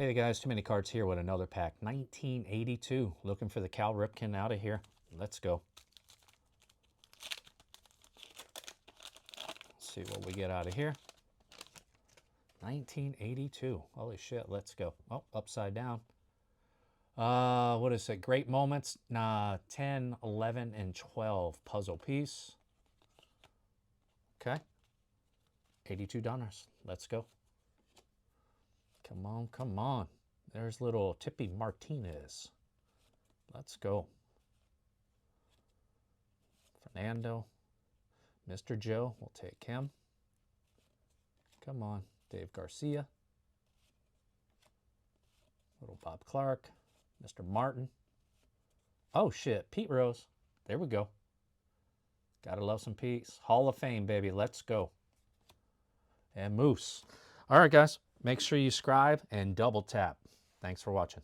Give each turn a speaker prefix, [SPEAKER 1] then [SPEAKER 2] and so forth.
[SPEAKER 1] Hey guys, too many cards here with another pack. 1982. Looking for the Cal Ripken out of here. Let's go. Let's see what we get out of here. 1982. Holy shit, let's go. Oh, upside down. What is it? Great Moments. 10, 11, and 12. Puzzle piece. Okay. 82 Donruss. Let's go. Come on, come on. There's little Tippy Martinez. Let's go. Fernando. Mr. Joe. We'll take him. Come on. Dave Garcia. Little Bob Clark. Mr. Martin. Oh, shit. Pete Rose. There we go. Gotta love some Pete's. Hall of Fame, baby. Let's go. And Moose. All right, guys. Make sure you subscribe and double tap. Thanks for watching.